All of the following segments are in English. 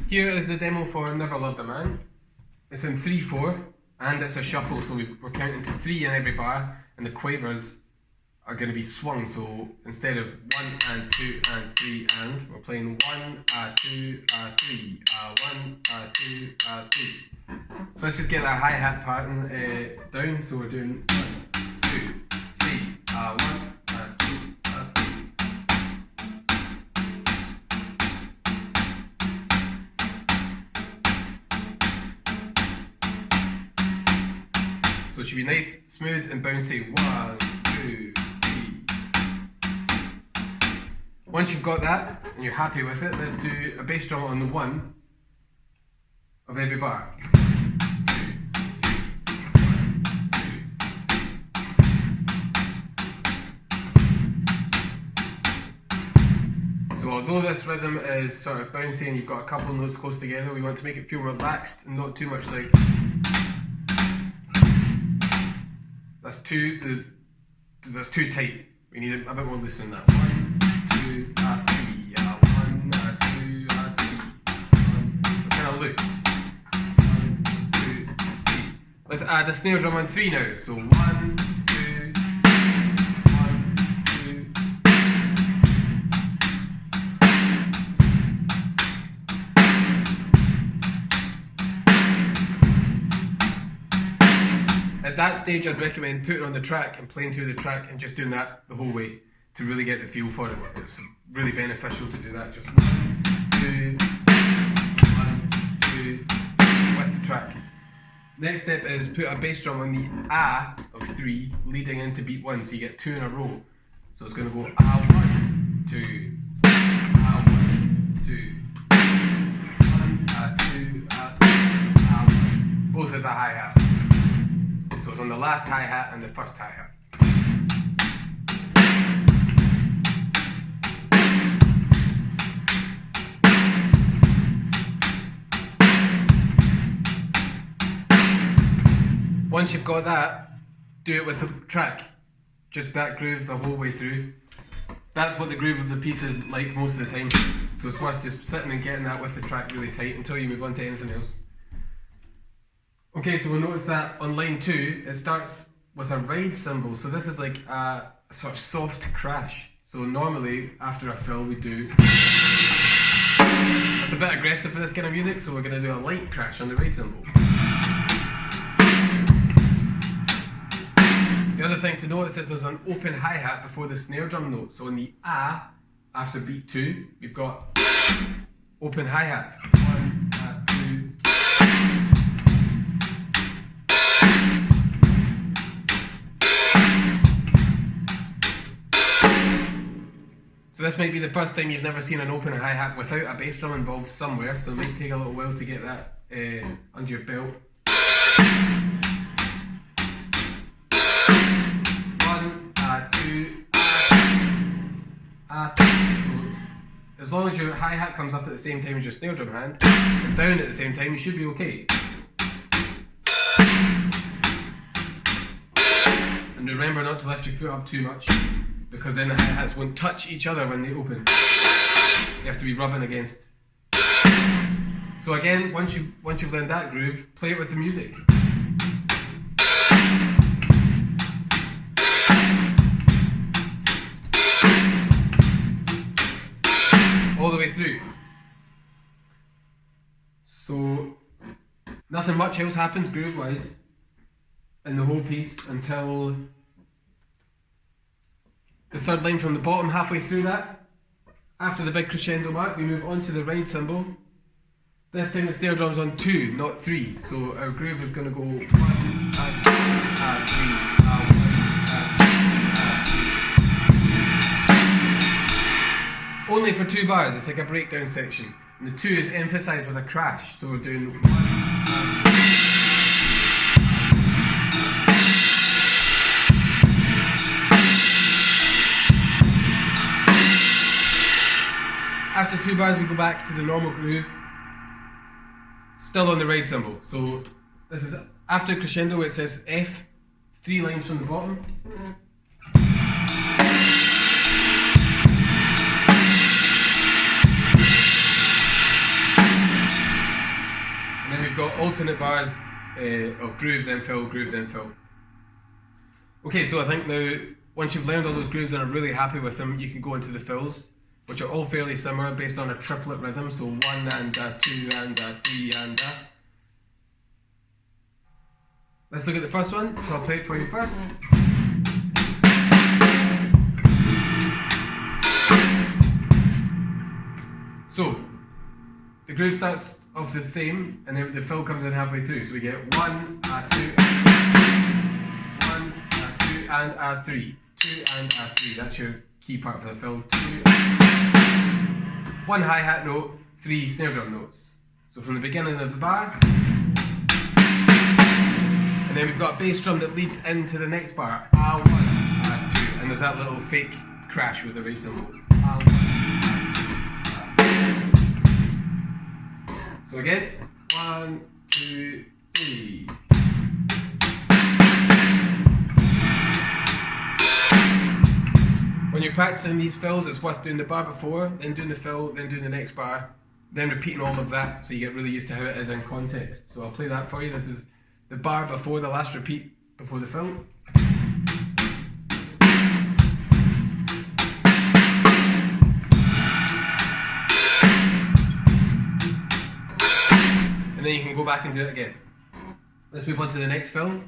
Here is the demo for Never Loved a Man. It's in 3/4 and it's a shuffle, so we're counting to 3 in every bar, and the quavers are going to be swung. So instead of 1 and 2 and 3 and, we're playing 1, 2, 3, 1, 2, 3. So let's just get that hi-hat pattern down. So we're doing 1, 2, 3, 1, 2, 3. So it should be nice, smooth and bouncy. 1, 2, 3. Once you've got that and you're happy with it, let's do a bass drum on the 1 of every bar. 2, 3. So although this rhythm is sort of bouncy and you've got a couple of notes close together, we want to make it feel relaxed and not too much like... That's too tight. We need a bit more loose than that. 1, 2, 3, 1, 2, 3. We're kind of loose. 1, 2, 3. Let's add a snare drum on 3 now. So 1, 2, 1, 2. At that stage, I'd recommend putting on the track and playing through the track and just doing that the whole way to really get the feel for it. It's really beneficial to do that. Just 1, 2, 1, 2 with the track. Next step is put a bass drum on the A of 3 leading into beat 1, so you get 2 in a row. So it's going to go A1, 2, A1, 2, 1, A2, A3, A1. Both with a hi-hat. So it's on the last hi-hat and the first hi-hat. Once you've got that, do it with the track. Just that groove the whole way through. That's what the groove of the piece is like most of the time. So it's worth just sitting and getting that with the track really tight until you move on to anything else. Okay, so we'll notice that on line 2, it starts with a ride cymbal. So this is like a sort of soft crash. So normally, after a fill, we do... That's a bit aggressive for this kind of music, so we're going to do a light crash on the ride cymbal. The other thing to notice is there's an open hi-hat before the snare drum note. So in the A, after beat 2, we've got open hi-hat. 1, 2... So this might be the first time you've never seen an open hi-hat without a bass drum involved somewhere, so it might take a little while to get that under your belt. 1, 2, 3. So as long as your hi-hat comes up at the same time as your snare drum hand, and down at the same time, you should be okay. And remember not to lift your foot up too much, because then the hi-hats won't touch each other when they open. You have to be rubbing against. So again, once you've learned that groove, play it with the music. All the way through. So nothing much else happens groove-wise in the whole piece until the third line from the bottom. Halfway through that, after the big crescendo mark, we move on to the ride cymbal. This time the snare drum's on 2, not 3. So our groove is going to go 1, 2, 3, 1, 2. Only for 2 bars, it's like a breakdown section. And the 2 is emphasised with a crash. So we're doing 1, 2, 3. After 2 bars, we go back to the normal groove, still on the ride cymbal. So this is after crescendo, it says F, 3 lines from the bottom. you've got alternate bars of groove then fill, groove then fill. Okay, so I think now once you've learned all those grooves and are really happy with them, you can go into the fills, which are all fairly similar based on a triplet rhythm. So 1 and 2 and 3 and Let's look at the first one. So I'll play it for you first. So the groove starts off the same, and then the fill comes in halfway through. So we get 1, 2, 1, 2, and 3. 2 and 3. That's your key part for the fill. 2, 1 hi-hat note, 3 snare drum notes. So from the beginning of the bar, and then we've got a bass drum that leads into the next bar. A1, A2, and there's that little fake crash with the rate cymbal. A1. So again, 1, 2, 3. When you're practicing these fills, it's worth doing the bar before, then doing the fill, then doing the next bar, then repeating all of that so you get really used to how it is in context. So I'll play that for you. This is the bar before the last repeat before the fill. Then you can go back and do it again. Let's move on to the next fill.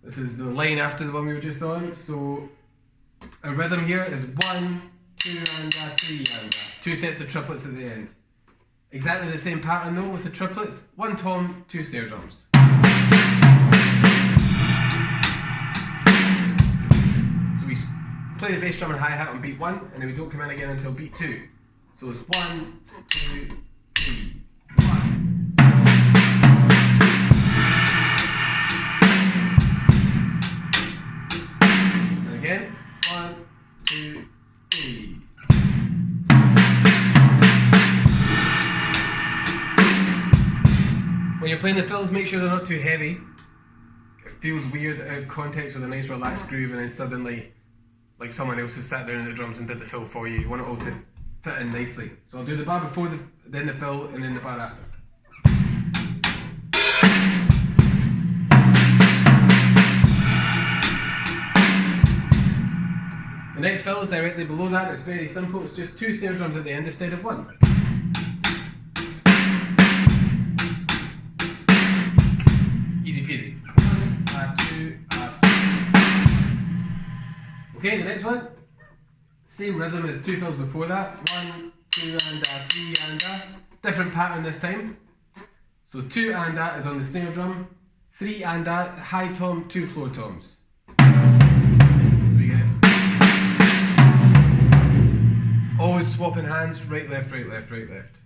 This is the line after the one we were just on. So a rhythm here is 1, 2 and 3 and 2 sets of triplets at the end. Exactly the same pattern though with the triplets. 1 tom, 2 snare drums. So we play the bass drum and hi-hat on beat 1, and then we don't come in again until beat 2. So it's 1, 2, 3, 1. Again, 1, 2, 3. When you're playing the fills, make sure they're not too heavy. It feels weird out of context with a nice relaxed groove, and then suddenly, like someone else has sat down in the drums and did the fill for you. You want it all to fit in nicely. So I'll do the bar before, then the fill, and then the bar after. The next fill is directly below that. It's very simple. It's just 2 snare drums at the end instead of 1. Easy peasy. 1, 2, Okay, the next one. Same rhythm as 2 fills before that. 1, 2 and 3 and different pattern this time. So 2 and is on the snare drum. 3 and high tom, 2 floor toms. Always swapping hands, right, left, right, left, right, left.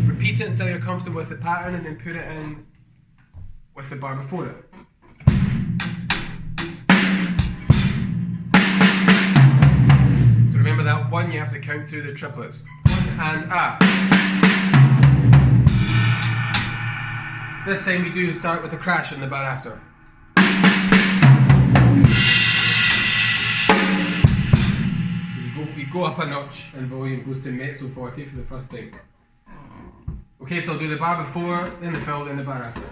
Repeat it until you're comfortable with the pattern, and then put it in with the bar before it. So remember that 1, you have to count through the triplets. 1 and This time we do start with a crash in the bar after. We go up a notch and volume goes to mezzo forte for the first time. Okay, so I'll do the bar before, then the fill, then the bar after.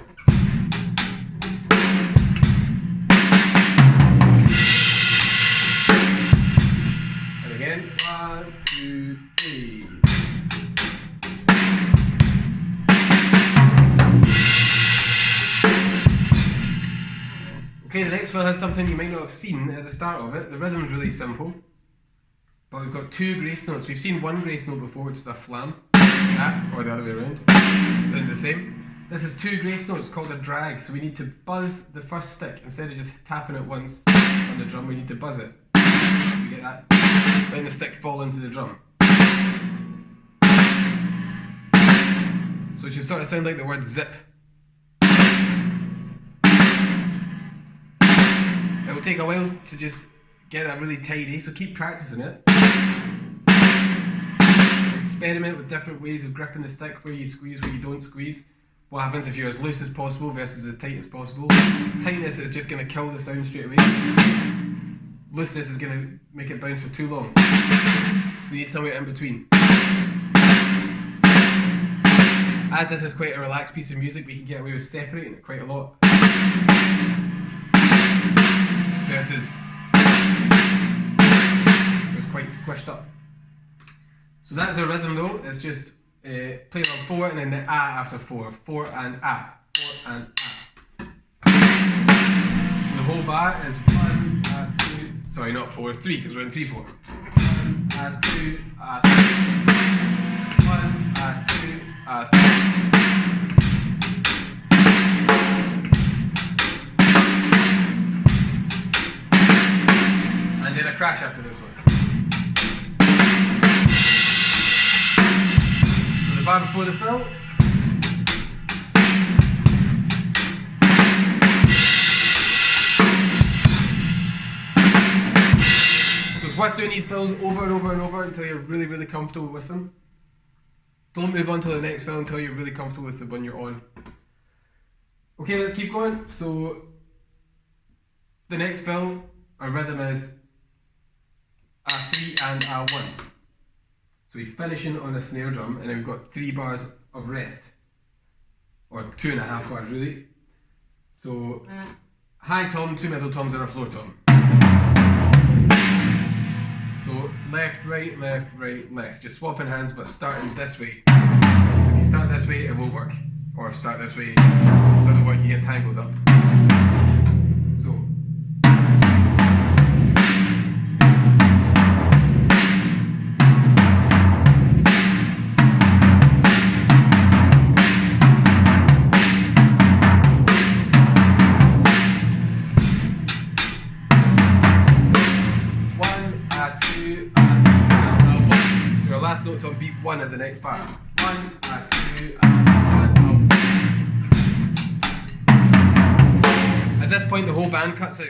And again, 1, 2, 3. Okay, the next fill has something you might not have seen at the start of it. The rhythm's really simple, but we've got 2 grace notes. We've seen 1 grace note before, which is a flam, or the other way around. Sounds the same. This is 2 grace notes called a drag, so we need to buzz the first stick instead of just tapping it once on the drum. We need to buzz it. You get that? Letting the stick fall into the drum. So it should sort of sound like the word zip. It will take a while to just get that really tidy, so keep practicing it. Experiment with different ways of gripping the stick, where you squeeze, where you don't squeeze. What happens if you're as loose as possible versus as tight as possible. Tightness is just going to kill the sound straight away. looseness is going to make it bounce for too long. So you need somewhere in between. As this is quite a relaxed piece of music, we can get away with separating it quite a lot. Versus it's quite squished up. So that's our rhythm though. It's just playing on 4 and then the ah after 4. 4 and ah. 4 and ah. So the whole bar is 1, 2. Sorry, not 4, 3 because we're in 3/4. 1, 2, 3. 1, 2, 3. And then a crash after this one. So the bar before the fill. So it's worth doing these fills over and over and over until you're really, really comfortable with them. Don't move on to the next fill until you're really comfortable with the one you're on. Okay, let's keep going. So the next fill, our rhythm is A3 and A1. So we're finishing on a snare drum and then we've got 3 bars of rest. Or 2.5 bars really. So high tom, 2 middle toms and a floor tom. So left, right, left. Just swapping hands but starting this way. If you start this way it will work. Or if you start this way it doesn't work, you get tangled up. So last notes on beat 1 of the next bar. 1, 2, 1. At this point the whole band cuts out.